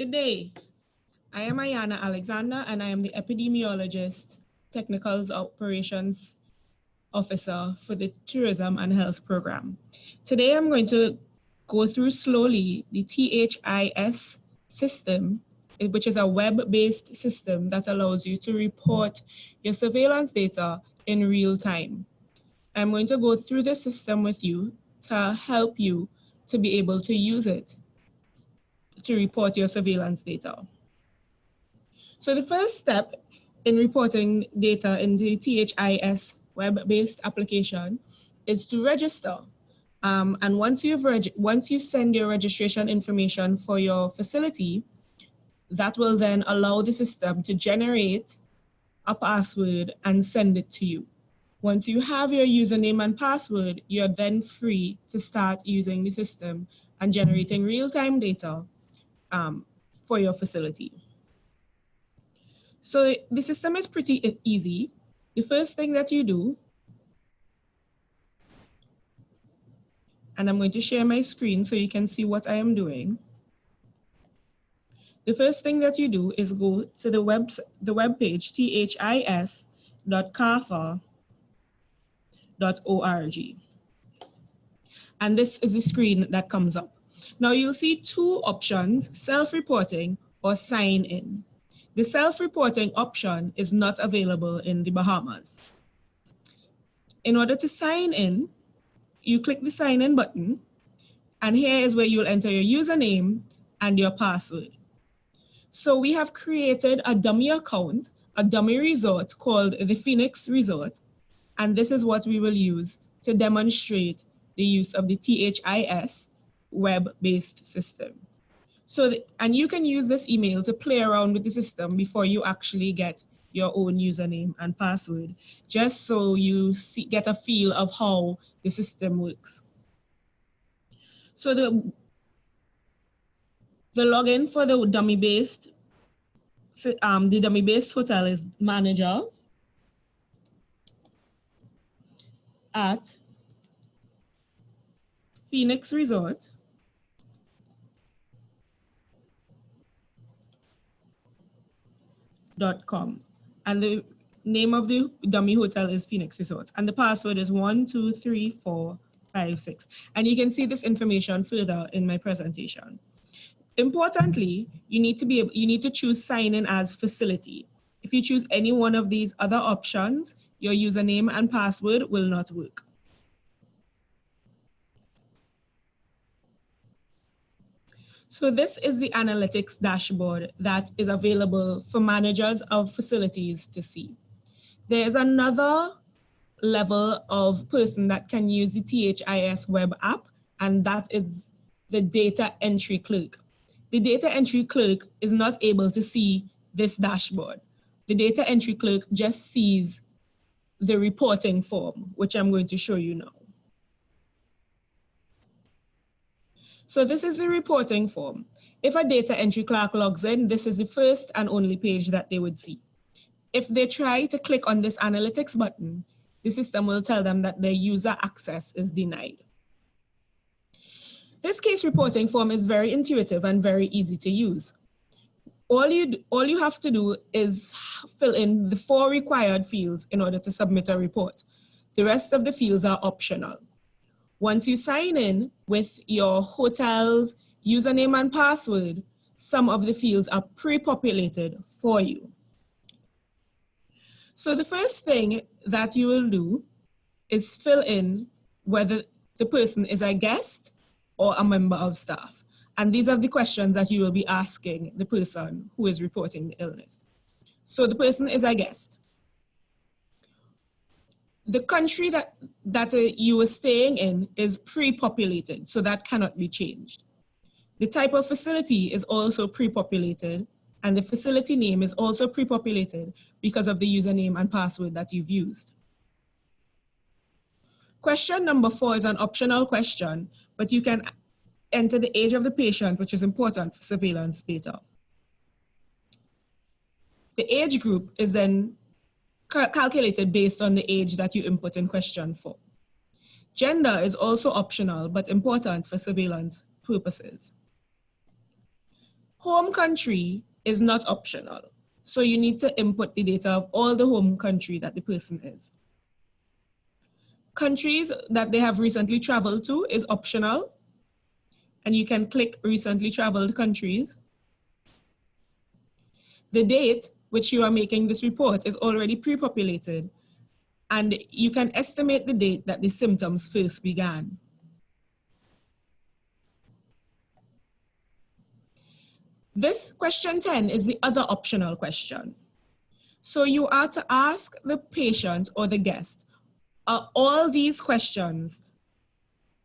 Good day. I am Ayana Alexander, and I am the Epidemiologist, Technical Operations Officer for the Tourism and Health Program. Today, I'm going to go through slowly the THiS system, which is a web-based system that allows you to report your surveillance data in real time. I'm going to go through the system with you to help you to be able to use it to report your surveillance data. So the first step in reporting data in the THiS web-based application is to register. And once you send your registration information for your facility, that will then allow the system to generate a password and send it to you. Once you have your username and password, you're then free to start using the system and generating real-time data for your facility. So the system is pretty easy. The first thing that you do, and I'm going to share my screen so you can see what I am doing. The first thing that you do is go to the web page, this.cafa.org. And this is the screen that comes up. Now you'll see two options, self-reporting or sign in. The self-reporting option is not available in the Bahamas. In order to sign in, you click the sign in button, and here is where you'll enter your username and your password. So we have created a dummy account, a dummy resort called the Phoenix Resort, and this is what we will use to demonstrate the use of the THiS web-based system. So, and you can use this email to play around with the system before you actually get your own username and password, just so you get a feel of how the system works. So the login for the dummy-based hotel is manager at Phoenix Resort .com, and the name of the dummy hotel is Phoenix Resort, and the password is 123456. And you can see this information further in my presentation. Importantly, you need to choose sign in as facility. If you choose any one of these other options, your username and password will not work. So this is the analytics dashboard that is available for managers of facilities to see. There's another level of person that can use the THiS web app, and that is the data entry clerk. The data entry clerk is not able to see this dashboard. The data entry clerk just sees the reporting form, which I'm going to show you now. So this is the reporting form. If a data entry clerk logs in, this is the first and only page that they would see. If they try to click on this analytics button, the system will tell them that their user access is denied. This case reporting form is very intuitive and very easy to use. All you have to do is fill in the 4 required fields in order to submit a report. The rest of the fields are optional. Once you sign in with your hotel's username and password, some of the fields are pre-populated for you. So the first thing that you will do is fill in whether the person is a guest or a member of staff. And these are the questions that you will be asking the person who is reporting the illness. So the person is a guest. The country that you were staying in is pre-populated, so that cannot be changed. The type of facility is also pre-populated, and the facility name is also pre-populated because of the username and password that you've used. Question number 4 is an optional question, but you can enter the age of the patient, which is important for surveillance data. The age group is then calculated based on the age that you input in question 4. Gender is also optional, but important for surveillance purposes. Home country is not optional. So you need to input the data of all the home country that the person is. Countries that they have recently traveled to is optional, and you can click recently traveled countries. The date which you are making this report is already pre-populated, and you can estimate the date that the symptoms first began. This question 10 is the other optional question. So you are to ask the patient or the guest all these questions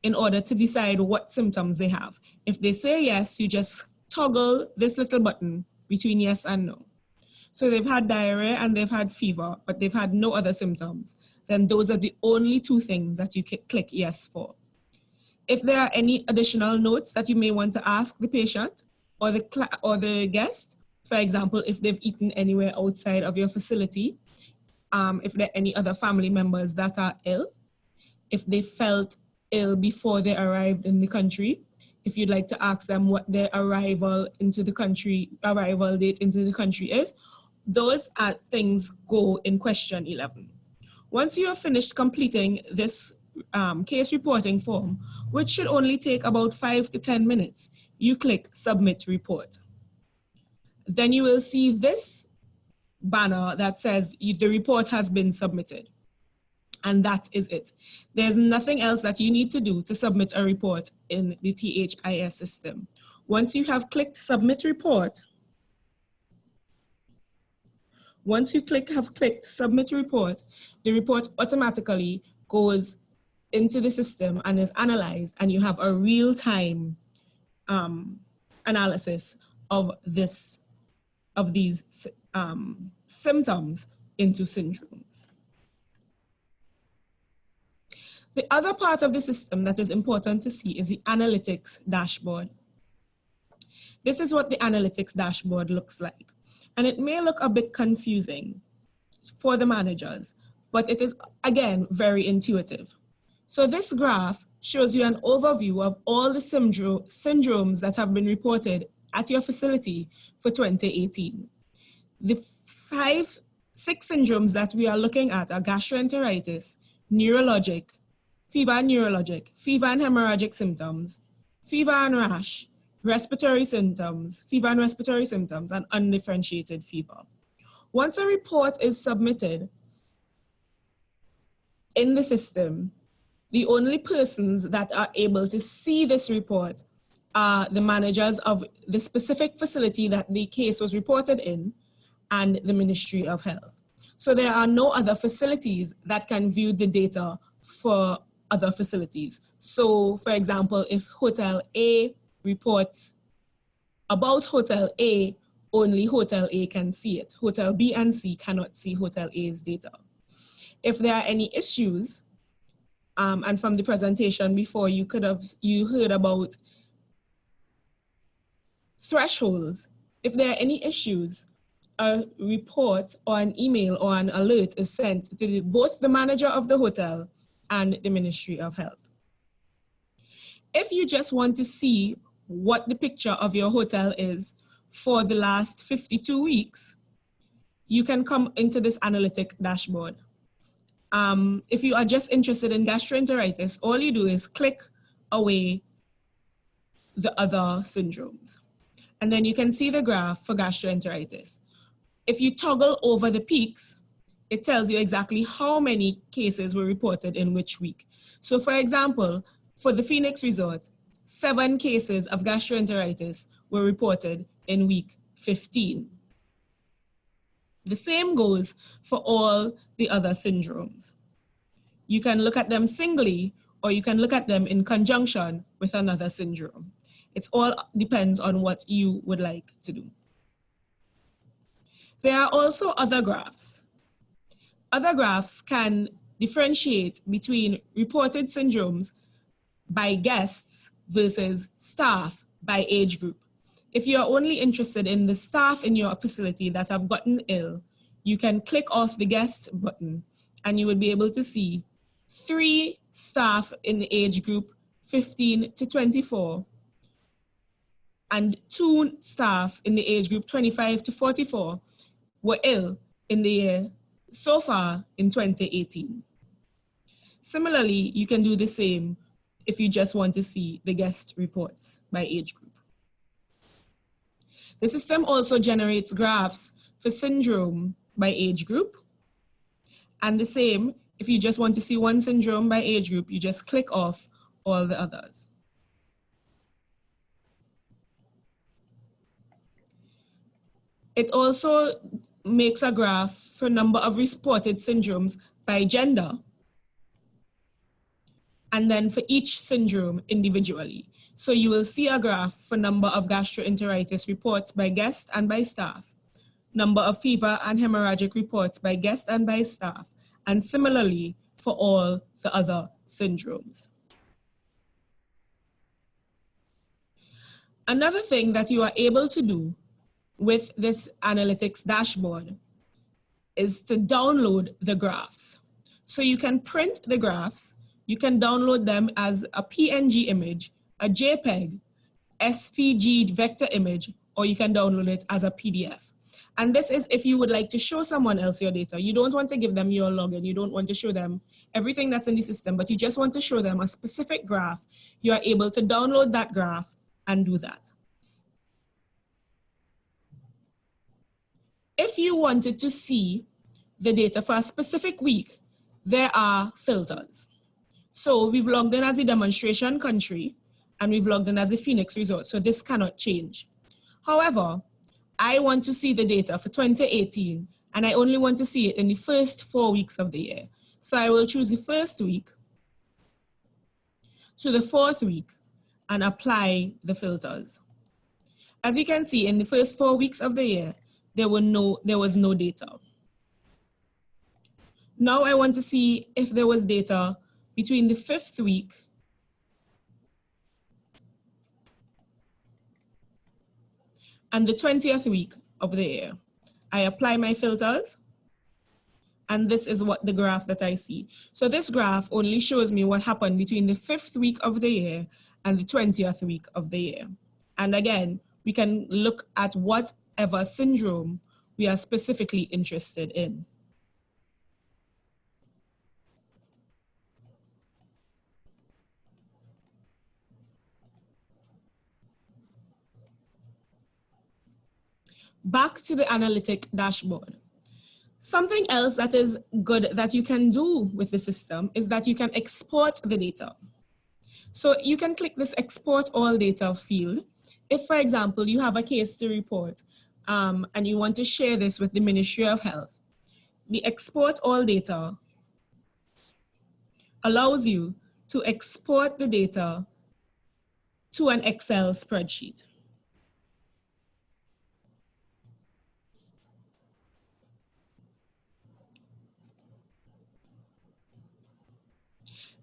in order to decide what symptoms they have. If they say yes, you just toggle this little button between yes and no. So they've had diarrhea and they've had fever, but they've had no other symptoms. Then those are the only two things that you can click yes for. If there are any additional notes that you may want to ask the patient or the guest, for example, if they've eaten anywhere outside of your facility, if there are any other family members that are ill, if they felt ill before they arrived in the country, if you'd like to ask them what their arrival date into the country is, those are things go in question 11. Once you have finished completing this case reporting form, which should only take about 5 to 10 minutes, you click Submit Report. Then you will see this banner that says the report has been submitted. And that is it. There's nothing else that you need to do to submit a report in the THiS system. Once you have clicked Submit Report, Submit Report, the report automatically goes into the system and is analyzed, and you have a real-time analysis of these symptoms into syndromes. The other part of the system that is important to see is the analytics dashboard. This is what the analytics dashboard looks like. And it may look a bit confusing for the managers, but it is, again, very intuitive. So this graph shows you an overview of all the syndromes that have been reported at your facility for 2018. The 6 syndromes that we are looking at are gastroenteritis, neurologic, fever and hemorrhagic symptoms, fever and rash, respiratory symptoms, fever and respiratory symptoms, and undifferentiated fever. Once a report is submitted in the system, the only persons that are able to see this report are the managers of the specific facility that the case was reported in and the Ministry of Health. So there are no other facilities that can view the data for other facilities. So for example, if Hotel A reports about Hotel A, only Hotel A can see it. Hotel B and C cannot see Hotel A's data. If there are any issues, and from the presentation before, you heard about thresholds. If there are any issues, a report or an email or an alert is sent to both the manager of the hotel and the Ministry of Health. If you just want to see what the picture of your hotel is for the last 52 weeks, you can come into this analytic dashboard. If you are just interested in gastroenteritis, all you do is click away the other syndromes. And then you can see the graph for gastroenteritis. If you toggle over the peaks, it tells you exactly how many cases were reported in which week. So for example, for the Phoenix Resort, 7 cases of gastroenteritis were reported in week 15. The same goes for all the other syndromes. You can look at them singly, or you can look at them in conjunction with another syndrome. It all depends on what you would like to do. There are also other graphs. Other graphs can differentiate between reported syndromes by guests versus staff by age group. If you're only interested in the staff in your facility that have gotten ill, you can click off the guest button and you will be able to see 3 staff in the age group 15 to 24 and 2 staff in the age group 25 to 44 were ill in the year so far in 2018. Similarly, you can do the same if you just want to see the guest reports by age group. The system also generates graphs for syndrome by age group. And the same, if you just want to see one syndrome by age group, you just click off all the others. It also makes a graph for number of reported syndromes by gender, and then for each syndrome individually. So you will see a graph for number of gastroenteritis reports by guest and by staff, number of fever and hemorrhagic reports by guest and by staff, and similarly for all the other syndromes. Another thing that you are able to do with this analytics dashboard is to download the graphs. So you can print the graphs, you can download them as a PNG image, a JPEG, SVG vector image, or you can download it as a PDF. And this is if you would like to show someone else your data. You don't want to give them your login, you don't want to show them everything that's in the system, but you just want to show them a specific graph. You are able to download that graph and do that. If you wanted to see the data for a specific week, there are filters. So we've logged in as a demonstration country and we've logged in as a Phoenix resort, so this cannot change. However, I want to see the data for 2018 and I only want to see it in the first 4 weeks of the year. So I will choose the first week to the 4th week and apply the filters. As you can see, in the first 4 weeks of the year, there was no data. Now I want to see if there was data between the 5th week and the 20th week of the year. I apply my filters, and this is what the graph that I see. So this graph only shows me what happened between the 5th week of the year and the 20th week of the year. And again, we can look at whatever syndrome we are specifically interested in. Back to the analytic dashboard. Something else that is good that you can do with the system is that you can export the data. So you can click this export all data field. If, for example, you have a case to report and you want to share this with the Ministry of Health, the export all data allows you to export the data to an Excel spreadsheet.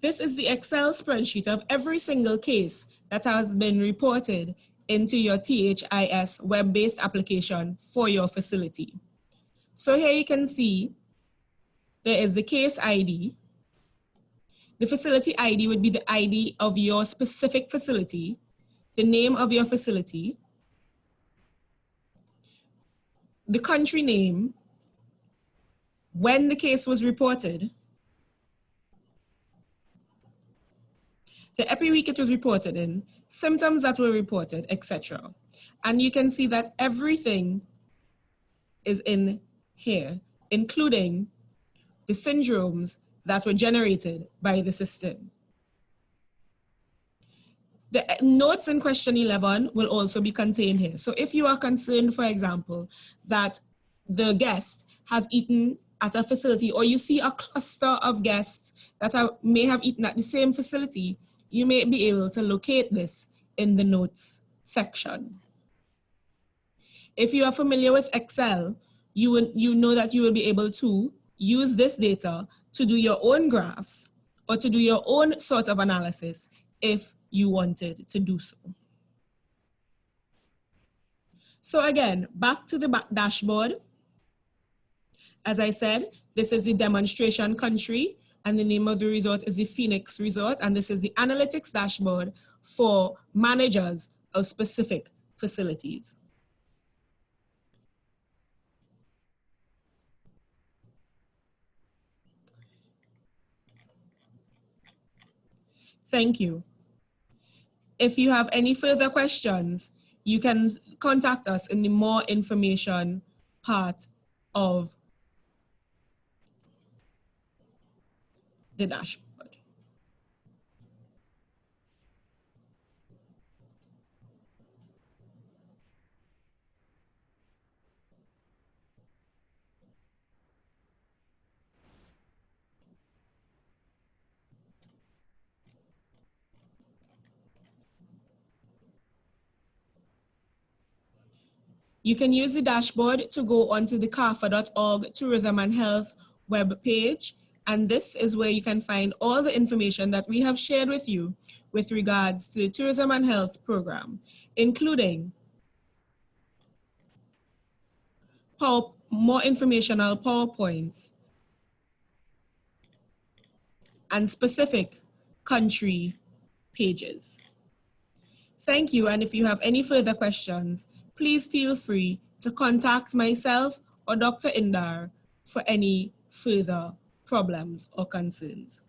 This is the Excel spreadsheet of every single case that has been reported into your THiS web-based application for your facility. So here you can see there is the case ID. The facility ID would be the ID of your specific facility, the name of your facility, the country name, when the case was reported, the epi week it was reported in, symptoms that were reported, etc. And you can see that everything is in here, including the syndromes that were generated by the system. The notes in question 11 will also be contained here. So if you are concerned, for example, that the guest has eaten at a facility, or you see a cluster of guests that may have eaten at the same facility, you may be able to locate this in the notes section. If you are familiar with Excel, you know that you will be able to use this data to do your own graphs or to do your own sort of analysis if you wanted to do so. So again, back to the dashboard. As I said, this is the demonstration country, and the name of the resort is the Phoenix Resort, and this is the analytics dashboard for managers of specific facilities. Thank you. If you have any further questions, you can contact us in the more information part of the dashboard. You can use the dashboard to go onto the CARFA.org Tourism and Health web page, and this is where you can find all the information that we have shared with you with regards to the Tourism and Health program, including more informational PowerPoints and specific country pages. Thank you, and if you have any further questions, please feel free to contact myself or Dr. Indar for any further problems or concerns.